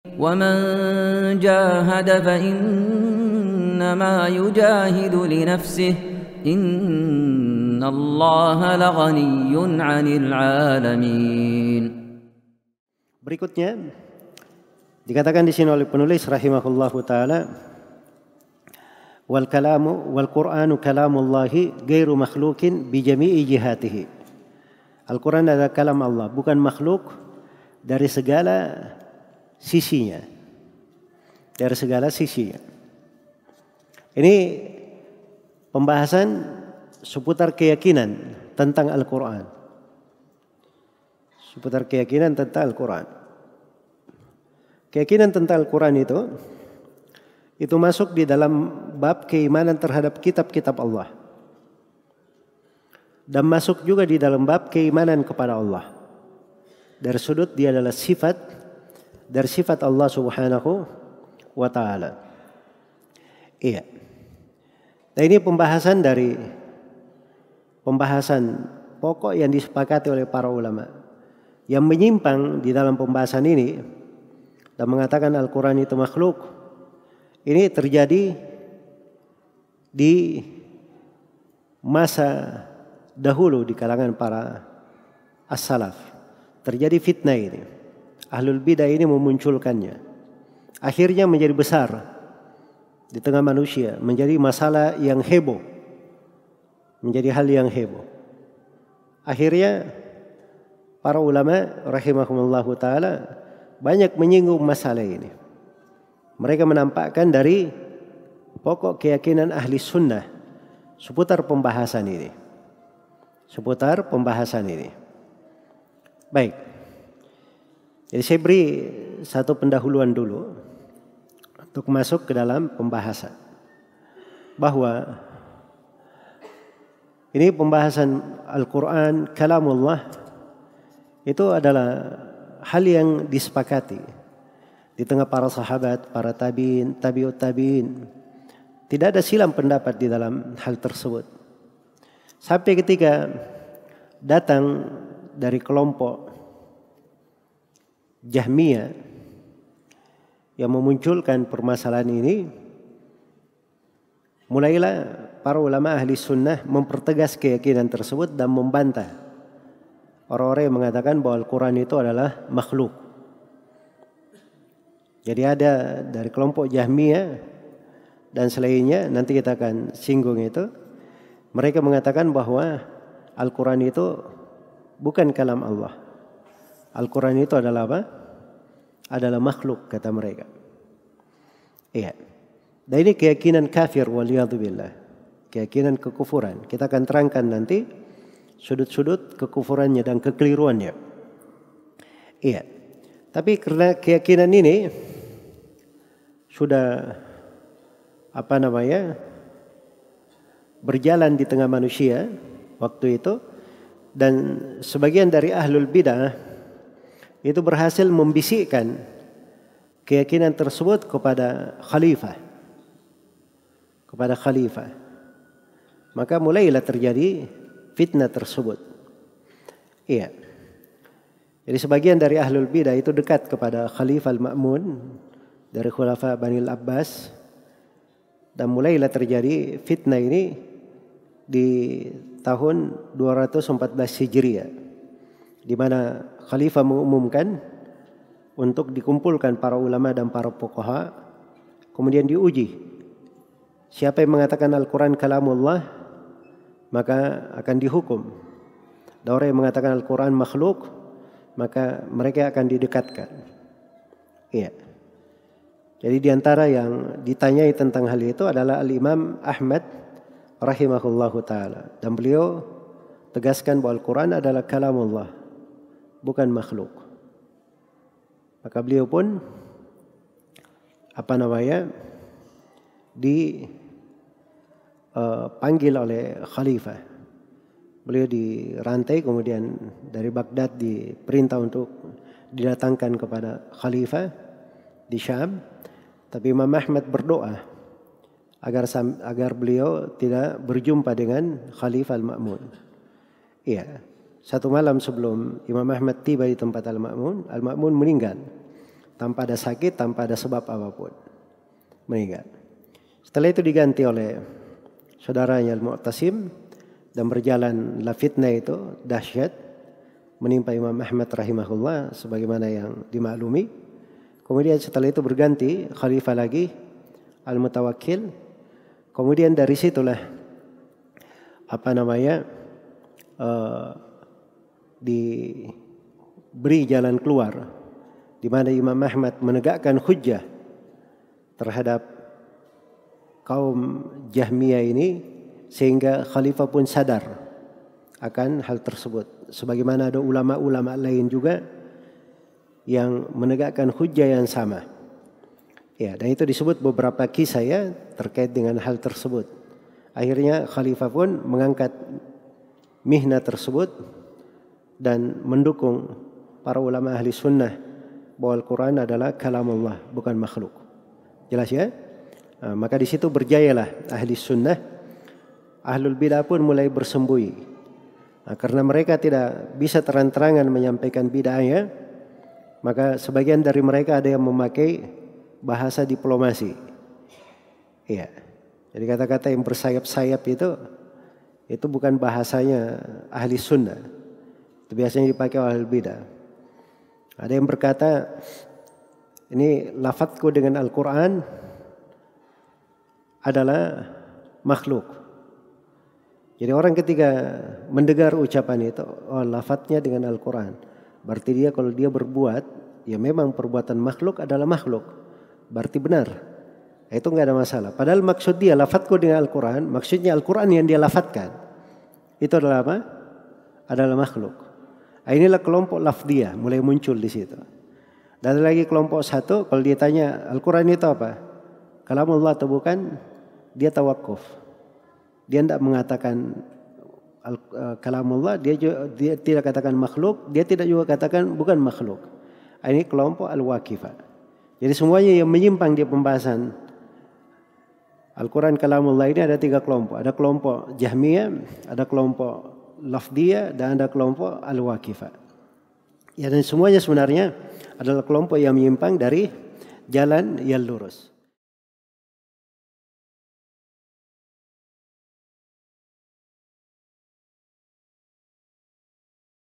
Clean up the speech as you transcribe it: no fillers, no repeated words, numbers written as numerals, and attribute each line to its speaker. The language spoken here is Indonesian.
Speaker 1: ومن جاهد فإنما يجاهد لنفسه إن الله لغني عن العالمين.
Speaker 2: Berikutnya dikatakan di sini oleh penulis rahimahullahu taala, wal kalamu wal Qur'anu kalamullahi ghairu makhluqin bi jami'i jihatihi. Al-Qur'an adalah kalam Allah, bukan makhluk dari segala sisinya. Dari segala sisinya. Ini pembahasan seputar keyakinan tentang Al-Qur'an. Seputar keyakinan tentang Al-Quran. Keyakinan tentang Al-Quran itu masuk di dalam bab keimanan terhadap kitab-kitab Allah. Dan masuk juga di dalam bab keimanan kepada Allah. Dari sudut dia adalah sifat dari sifat Allah Subhanahu wa taala. Iya. Nah, ini pembahasan pokok yang disepakati oleh para ulama. Yang menyimpang di dalam pembahasan ini dan mengatakan Al-Quran itu makhluk, ini terjadi di masa dahulu di kalangan para as-salaf. Terjadi fitnah ini. Ahlul bidah ini memunculkannya. Akhirnya menjadi besar di tengah manusia, menjadi masalah yang heboh. Menjadi hal yang heboh. Akhirnya para ulama rahimahumullahu taala banyak menyinggung masalah ini. Mereka menampakkan dari pokok keyakinan ahli sunnah seputar pembahasan ini. Seputar pembahasan ini. Baik. Jadi saya beri satu pendahuluan dulu untuk masuk ke dalam pembahasan. Bahwa ini pembahasan Al-Quran kalamullah itu adalah hal yang disepakati di tengah para sahabat, para tabi'in, tabi'ut tabi'in. Tidak ada silang pendapat di dalam hal tersebut. Sampai ketika datang dari kelompok Jahmiyah yang memunculkan permasalahan ini, mulailah para ulama ahli sunnah mempertegas keyakinan tersebut dan membantah orang-orang yang mengatakan bahwa Al-Quran itu adalah makhluk. Jadi ada dari kelompok Jahmiyah dan selainnya, nanti kita akan singgung itu. Mereka mengatakan bahwa Al-Quran itu bukan kalam Allah. Al-Quran itu adalah apa? Adalah makhluk, kata mereka. Iya. Dan ini keyakinan kafir waliyadzubillah. Keyakinan kekufuran. Kita akan terangkan nanti sudut-sudut kekufurannya dan kekeliruannya. Iya. Tapi karena keyakinan ini sudah berjalan di tengah manusia waktu itu, dan sebagian dari ahlul bidah itu berhasil membisikkan keyakinan tersebut kepada khalifah. Maka mulailah terjadi fitnah tersebut. Iya. Jadi sebagian dari ahlul bidah itu dekat kepada Khalifah Al-Ma'mun dari Khulafa Bani Al-Abbas, dan mulailah terjadi fitnah ini di tahun 214 Hijriah, di mana Khalifah mengumumkan untuk dikumpulkan para ulama dan para fuqaha, kemudian diuji. Siapa yang mengatakan Al-Quran kalamullah, maka akan dihukum. Dan orang yang mengatakan Al-Quran makhluk, maka mereka akan didekatkan. Iya. Jadi diantara yang ditanyai tentang hal itu adalah Al-Imam Ahmad rahimahullahu ta'ala. Dan beliau tegaskan bahwa Al-Quran adalah kalamullah, bukan makhluk. Maka beliau pun panggil oleh khalifah. Beliau dirantai, kemudian dari Baghdad diperintah untuk didatangkan kepada khalifah di Syam. Tapi Imam Ahmad berdoa agar beliau tidak berjumpa dengan Khalifah Al-Ma'mun. Iya. Satu malam sebelum Imam Ahmad tiba di tempat Al-Ma'mun meninggal. tanpa ada sakit, tanpa ada sebab apapun. Meninggal. Setelah itu diganti oleh saudaranya Al-Mu'tasim dan berjalanlah fitnah itu dahsyat menimpa Imam Ahmad rahimahullah sebagaimana yang dimaklumi. Kemudian setelah itu berganti khalifah lagi Al-Mutawakkil. Kemudian dari situlah diberi jalan keluar di mana Imam Ahmad menegakkan hujjah terhadap kaum Jahmiyah ini sehingga khalifah pun sadar akan hal tersebut. Sebagaimana ada ulama-ulama lain juga yang menegakkan hujjah yang sama. Ya, dan itu disebut beberapa kisah ya terkait dengan hal tersebut. Akhirnya khalifah pun mengangkat mihnah tersebut dan mendukung para ulama ahli sunnah bahwa Al-Quran adalah kalamullah, bukan makhluk. Jelas ya? Maka di situ berjayalah ahli sunnah. Ahlul bidah pun mulai bersembunyi. Karena mereka tidak bisa terang-terangan menyampaikan bid'ahnya, maka sebagian dari mereka ada yang memakai bahasa diplomasi. Iya. Jadi kata-kata yang bersayap-sayap itu bukan bahasanya ahli sunnah. Itu biasanya dipakai oleh ahlul bidah. Ada yang berkata, ini lafadzku dengan Al-Quran adalah makhluk. Jadi orang ketika mendengar ucapan itu, oh lafadznya dengan Al-Quran. Berarti dia kalau dia berbuat, ya memang perbuatan makhluk adalah makhluk. Berarti benar. Itu nggak ada masalah. Padahal maksud dia lafadzku dengan Al-Quran, maksudnya Al-Quran yang dia lafadzkan. Itu adalah apa? Adalah makhluk. Inilah kelompok lafdiyah mulai muncul di situ. Dan ada lagi kelompok satu, kalau dia tanya Al-Quran itu apa? Kalamullah atau bukan? Dia tawakuf. Dia tidak mengatakan kalamullah, dia tidak katakan makhluk, dia tidak juga katakan bukan makhluk. Ini kelompok al-waqifah. Jadi semuanya yang menyimpang di pembahasan Al-Quran kalamullah ini ada 3 kelompok. Ada kelompok Jahmiyah, ada kelompok lafdiyah, dan ada kelompok al-waqifah. Ya, dan semuanya sebenarnya adalah kelompok yang menyimpang dari jalan yang lurus.